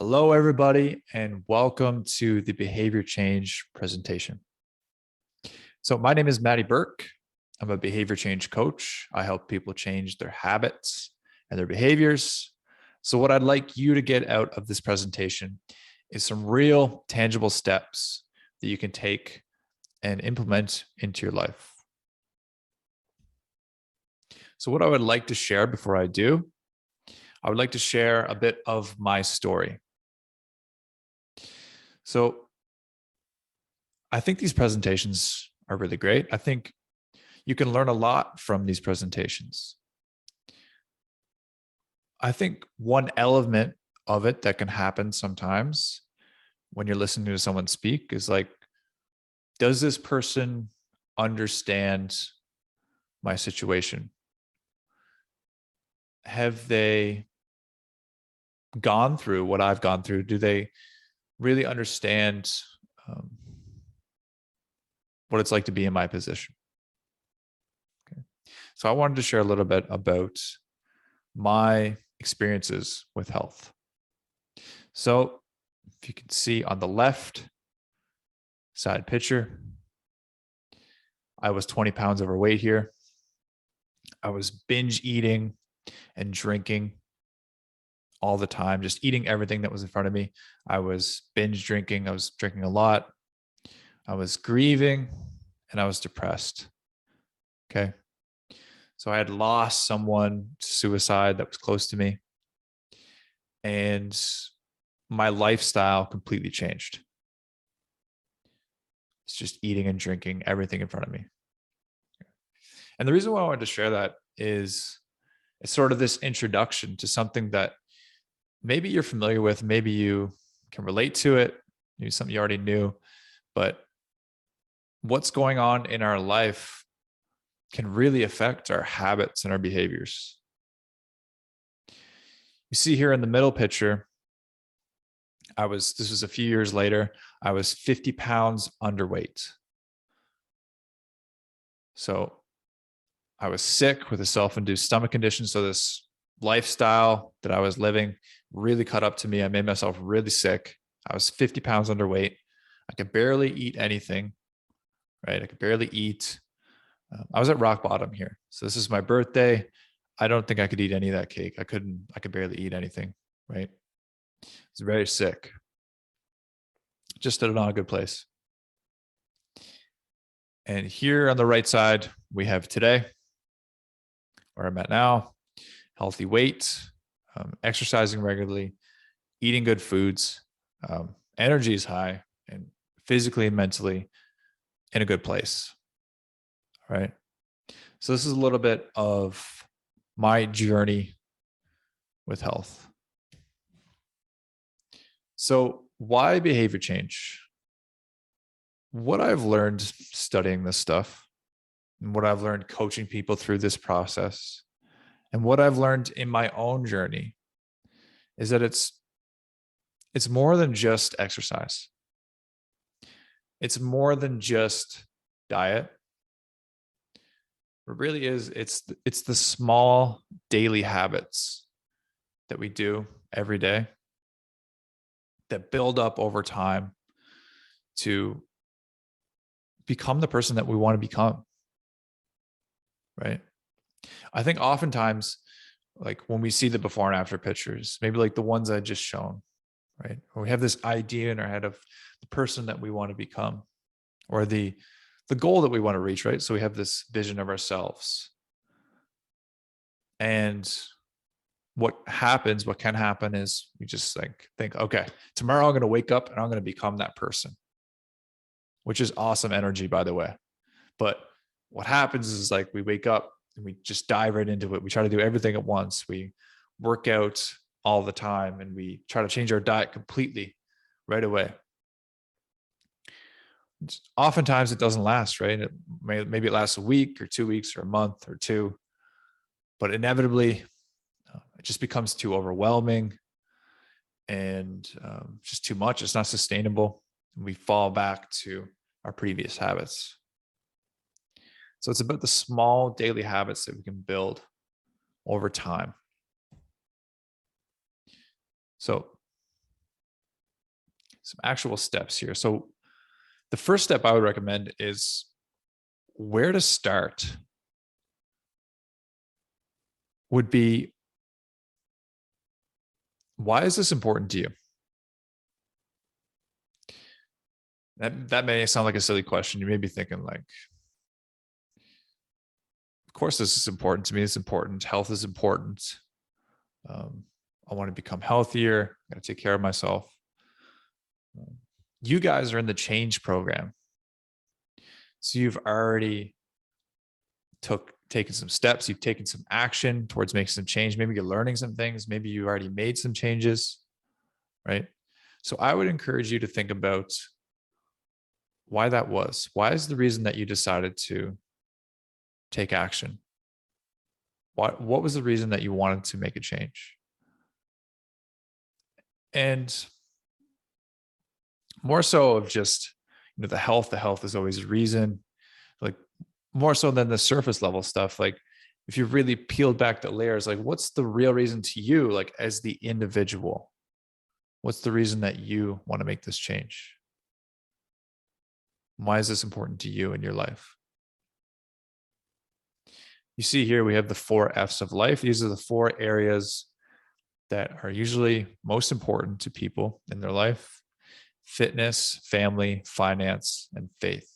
Hello, everybody, and welcome to the Behavior Change presentation. So my name is Matty Burke. I'm a behavior change coach. I help people change their habits and their behaviors. So what I'd like you to get out of this presentation is some real tangible steps that you can take and implement into your life. So what I would like to share before I do, I would like to share a bit of my story. So I think these presentations are really great. I think you can learn a lot from these presentations. I think one element of it that can happen sometimes when you're listening to someone speak is like, does this person understand my situation? Have they gone through what I've gone through? Do they really understand what it's like to be in my position? Okay. So I wanted to share a little bit about my experiences with health. So if you can see on the left side picture, I was 20 pounds overweight here. I was binge eating and drinking all the time, just eating everything that was in front of me. I was binge drinking. I was drinking a lot. I was grieving and I was depressed. Okay. So I had lost someone to suicide that was close to me. And my lifestyle completely changed. It's just eating and drinking everything in front of me. And the reason why I wanted to share that is it's sort of this introduction to something that maybe you're familiar with, maybe you can relate to it, maybe something you already knew, but what's going on in our life can really affect our habits and our behaviors. You see here in the middle picture, this was a few years later, I was 50 pounds underweight. So I was sick with a self-induced stomach condition. So this lifestyle that I was living really caught up to me. I made myself really sick. I was 50 pounds underweight. I could barely eat anything, right? I could barely eat. I was at rock bottom here. So this is my birthday. I don't think I could eat any of that cake. I could barely eat anything, right? I was very sick. Just at not a good place. And here on the right side, we have today, where I'm at now, healthy weight, exercising regularly, eating good foods, energy is high, and physically and mentally in a good place. All right. So this is a little bit of my journey with health. So why behavior change? What I've learned studying this stuff, and what I've learned coaching people through this process, and what I've learned in my own journey is that it's more than just exercise. It's more than just diet. It really is, it's the small daily habits that we do every day that build up over time to become the person that we want to become, right? I think oftentimes, like when we see the before and after pictures, maybe like the ones I just shown, right? Or we have this idea in our head of the person that we want to become, or the goal that we want to reach, right? So we have this vision of ourselves. And what can happen is we just think, okay, tomorrow I'm going to wake up and I'm going to become that person, which is awesome energy, by the way. But what happens is like we wake up and we just dive right into it. We try to do everything at once. We work out all the time and we try to change our diet completely right away. Oftentimes it doesn't last, right? Maybe it lasts a week or 2 weeks or a month or two, but inevitably it just becomes too overwhelming and just too much. It's not sustainable. We fall back to our previous habits. So it's about the small daily habits that we can build over time. So some actual steps here. So the first step I would recommend is where to start would be, why is this important to you? That may sound like a silly question. You may be thinking like, of course this is important to me. It's important. Health is important. I want to become healthier. I got to take care of myself. You guys are in the change program. So you've already taken some steps. You've taken some action towards making some change. Maybe you're learning some things. Maybe you already made some changes, right? So I would encourage you to think about why that was. Why is the reason that you decided to take action? What was the reason that you wanted to make a change? And more so of just, the health is always a reason, like more so than the surface level stuff. Like if you really peeled back the layers, like what's the real reason to you, like as the individual? What's the reason that you want to make this change? Why is this important to you in your life? You see here, we have the 4 F's of life. These are the 4 areas that are usually most important to people in their life: fitness, family, finance, and faith.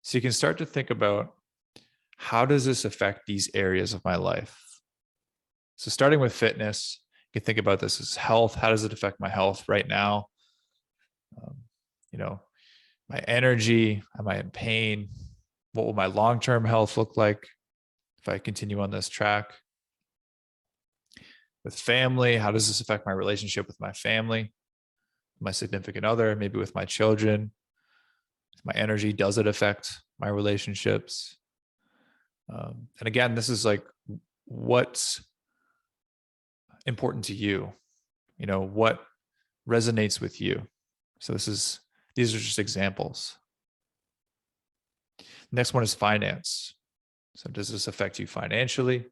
So you can start to think about, how does this affect these areas of my life? So starting with fitness, you can think about this as health. How does it affect my health right now? My energy, am I in pain? What will my long-term health look like if I continue on this track? With family, how does this affect my relationship with my family, my significant other, maybe with my children? My energy, does it affect my relationships? And again, this is like, what's important to you? What resonates with you? So these are just examples. Next one is finance. So does this affect you financially,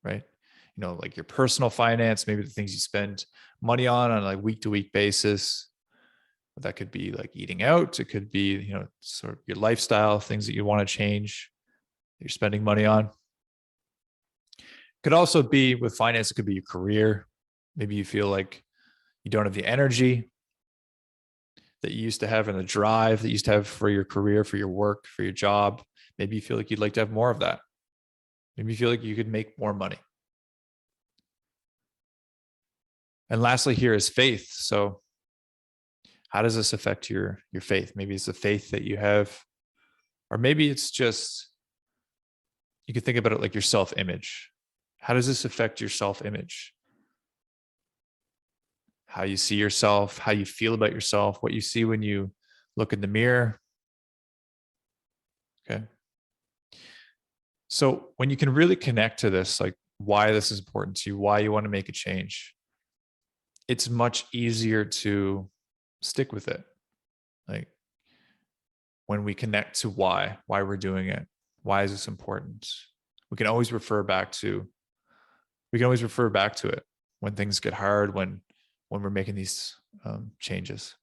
right? Like your personal finance, maybe the things you spend money on a like week-to-week basis. That could be like eating out. It could be, sort of your lifestyle, things that you want to change, that you're spending money on. Could also be with finance, it could be your career. Maybe you feel like you don't have the energy that you used to have and the drive that you used to have for your career, for your work, for your job. Maybe you feel like you'd like to have more of that. Maybe you feel like you could make more money. And lastly, here is faith. So how does this affect your faith? Maybe it's the faith that you have, or maybe it's just, you could think about it like your self-image. How does this affect your self-image? How you see yourself, how you feel about yourself, what you see when you look in the mirror. Okay. So when you can really connect to this, like why this is important to you, why you want to make a change, it's much easier to stick with it. Like when we connect to why we're doing it, why is this important? We can always refer back to it when things get hard, when we're making these changes.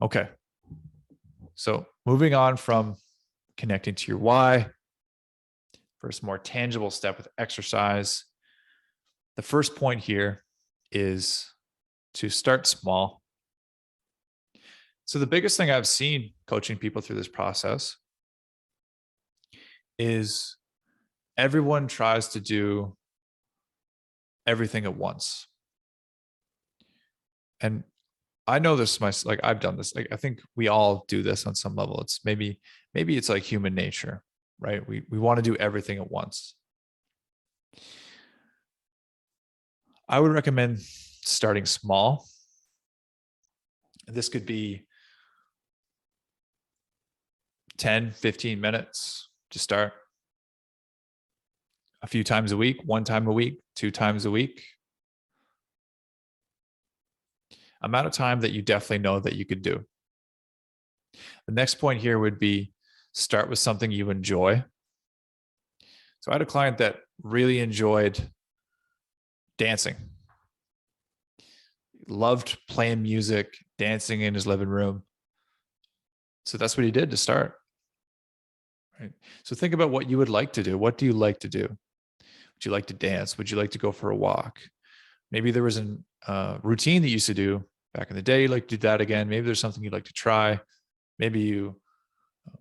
Okay. So moving on from connecting to your why, first more tangible step with exercise. The first point here is to start small. So the biggest thing I've seen coaching people through this process is everyone tries to do everything at once. And I know this myself, like I've done this. Like I think we all do this on some level. It's maybe it's like human nature, right? We want to do everything at once. I would recommend starting small. This could be 10, 15 minutes to start. A few times a week, 1 time a week, 2 times a week. Amount of time that you definitely know that you could do. The next point here would be start with something you enjoy. So I had a client that really enjoyed dancing. Loved playing music, dancing in his living room. So that's what he did to start. Right. So think about what you would like to do. What do you like to do? Would you like to dance? Would you like to go for a walk? Maybe there was a routine that you used to do back in the day. You'd like to do that again. Maybe there's something you'd like to try. Maybe you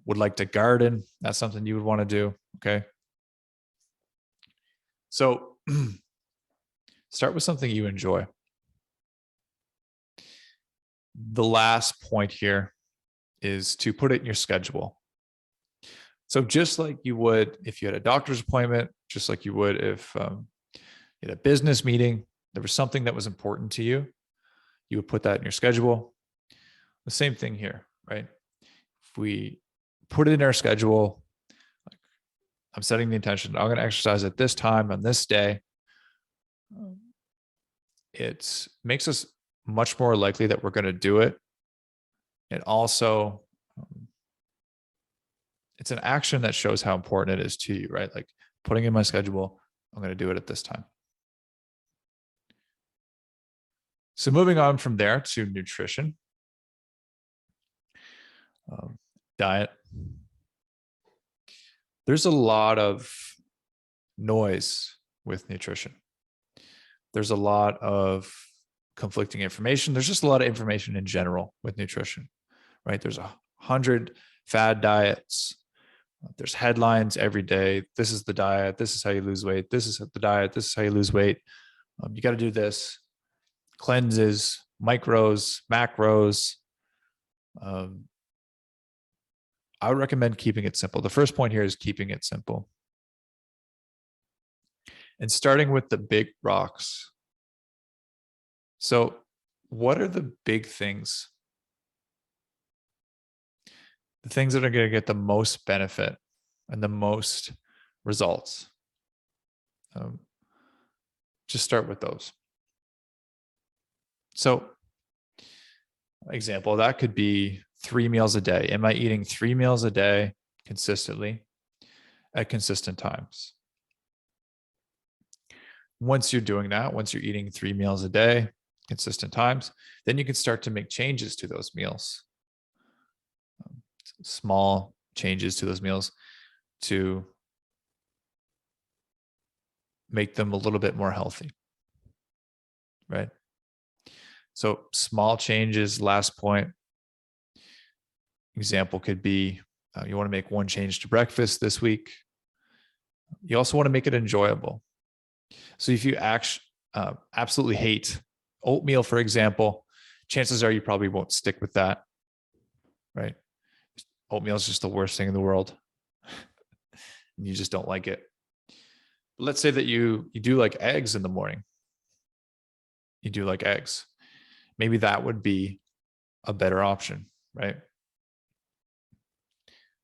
would like to garden. That's something you would want to do. Okay. So start with something you enjoy. The last point here is to put it in your schedule. So just like you would if you had a doctor's appointment, just like you would if you had a business meeting, there was something that was important to you, you would put that in your schedule. The same thing here, right? If we put it in our schedule, like I'm setting the intention, I'm going to exercise at this time on this day. It makes us much more likely that we're going to do it. It also, it's an action that shows how important it is to you, right? Like putting in my schedule, I'm going to do it at this time. So moving on from there to nutrition, diet. There's a lot of noise with nutrition. There's a lot of conflicting information. There's just a lot of information in general with nutrition, right? There's 100 fad diets. There's headlines every day. This is the diet. This is how you lose weight. This is the diet. This is how you lose weight. You got to do this. Cleanses, micros, macros. I would recommend keeping it simple. The first point here is keeping it simple. And starting with the big rocks. So what are the big things? The things that are going to get the most benefit and the most results. Just start with those. So example, that could be 3 meals a day. Am I eating 3 meals a day consistently at consistent times? Once you're doing that, once you're eating 3 meals a day, consistent times, then you can start to make changes to those meals. Small changes to those meals to make them a little bit more healthy, right? So small changes, last point. Example could be you want to make one change to breakfast this week. You also want to make it enjoyable. So if you absolutely hate oatmeal, for example, chances are you probably won't stick with that, right? Oatmeal is just the worst thing in the world. And you just don't like it. But let's say that you do like eggs in the morning. You do like eggs. Maybe that would be a better option, right?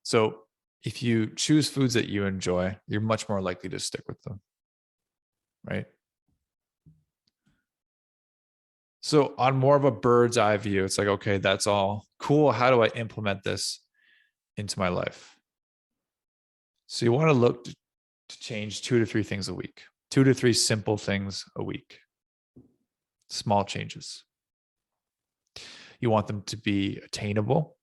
So if you choose foods that you enjoy, you're much more likely to stick with them, right? So on more of a bird's eye view, it's like, okay, that's all cool. How do I implement this into my life? So you want to look to change 2 to 3 things a week, 2 to 3 simple things a week, small changes. You want them to be attainable.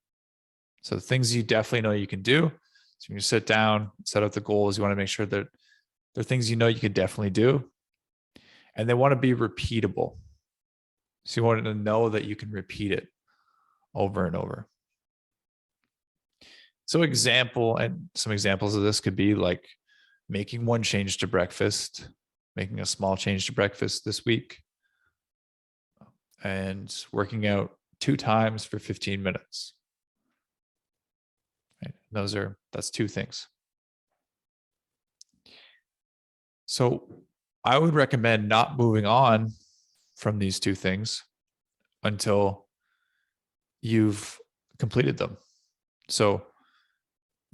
So things you definitely know you can do. So when you sit down, set up the goals, you want to make sure that they're things you know you can definitely do. And they want to be repeatable. So you want to know that you can repeat it over and over. So some examples of this could be like making one change to breakfast, making a small change to breakfast this week, and working out 2 times for 15 minutes. Right? That's 2 things. So I would recommend not moving on from these 2 things until you've completed them. So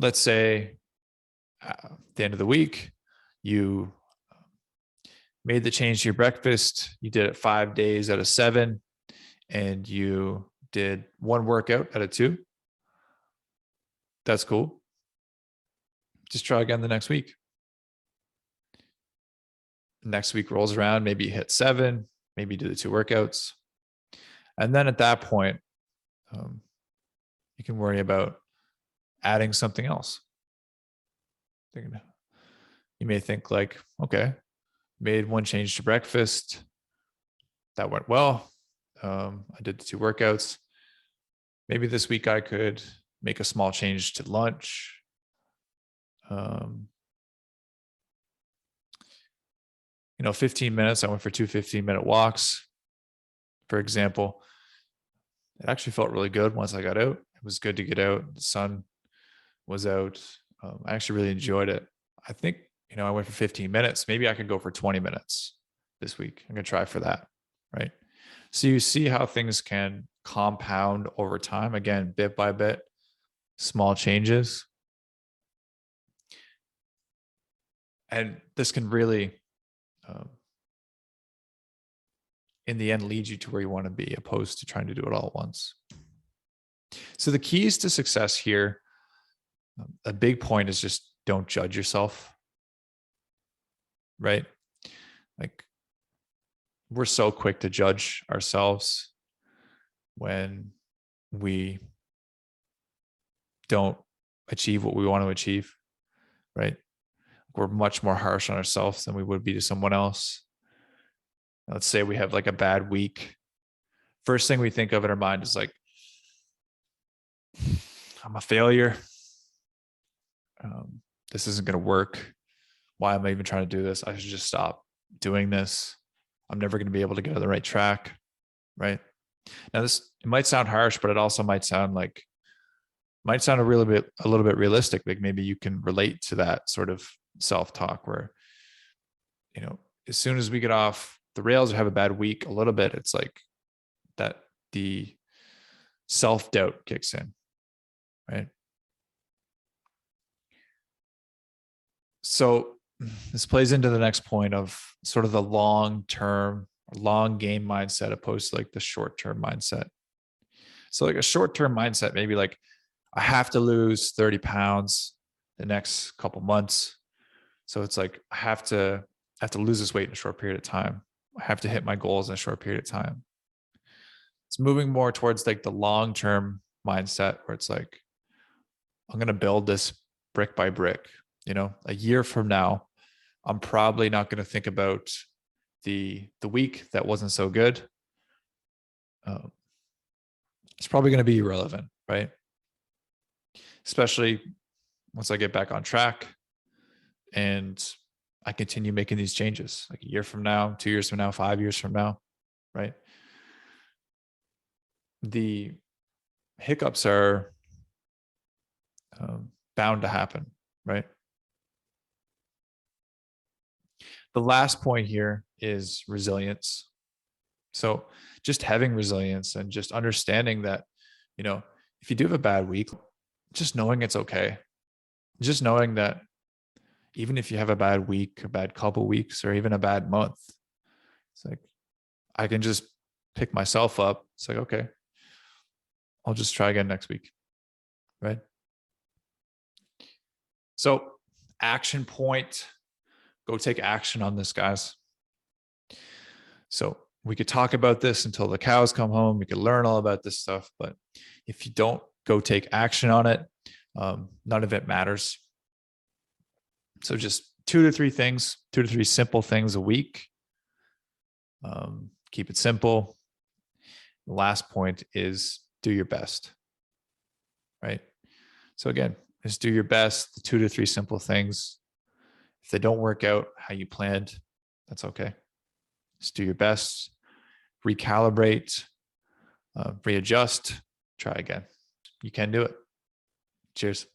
let's say at the end of the week, you made the change to your breakfast, you did it 5 days out of 7, and you did 1 workout out of 2. That's cool. Just try again the next week. Next week rolls around, maybe you hit 7, maybe you do the 2 workouts. And then at that point, you can worry about adding something else. You may think like, okay, made one change to breakfast. That went well. I did the 2 workouts. Maybe this week I could make a small change to lunch. 15 minutes. I went for 2 15-minute walks, for example. It actually felt really good once I got out. It was good to get out. The sun was out. I actually really enjoyed it. I think, I went for 15 minutes. Maybe I could go for 20 minutes this week. I'm going to try for that, right? So you see how things can compound over time. Again, bit by bit, small changes. And this can really, in the end, lead you to where you want to be, opposed to trying to do it all at once. So the keys to success here, a big point is just don't judge yourself, right? Like, we're so quick to judge ourselves when we don't achieve what we want to achieve, right? We're much more harsh on ourselves than we would be to someone else. Let's say we have like a bad week. First thing we think of in our mind is like, I'm a failure. This isn't going to work. Why am I even trying to do this? I should just stop doing this. I'm never going to be able to get on the right track, right? Now, it might sound harsh, but it also might sound a little bit realistic. Like maybe you can relate to that sort of self-talk where, as soon as we get off the rails or have a bad week, a little bit, it's like that the self-doubt kicks in, right? So this plays into the next point of sort of the long game mindset opposed to like the short-term mindset. So like a short-term mindset, maybe like I have to lose 30 pounds the next couple months. So it's like I have to lose this weight in a short period of time. I have to hit my goals in a short period of time. It's moving more towards like the long-term mindset where it's like, I'm going to build this brick by brick. A year from now, I'm probably not going to think about the week that wasn't so good. It's probably going to be irrelevant, right? Especially once I get back on track and I continue making these changes, like a year from now, 2 years from now, 5 years from now, right? The hiccups are bound to happen, right? The last point here is resilience. So just having resilience and just understanding that, if you do have a bad week, just knowing it's okay. Just knowing that even if you have a bad week, a bad couple weeks, or even a bad month, it's like, I can just pick myself up. It's like, okay, I'll just try again next week, right? So action point, go take action on this, guys. So we could talk about this until the cows come home. We could learn all about this stuff, but if you don't go take action on it, none of it matters. So just 2 to 3 simple things a week. Keep it simple. The last point is do your best, right? So again, just do your best, the 2 to 3 simple things. If they don't work out how you planned, that's okay. Just do your best, recalibrate, readjust, try again. You can do it. Cheers.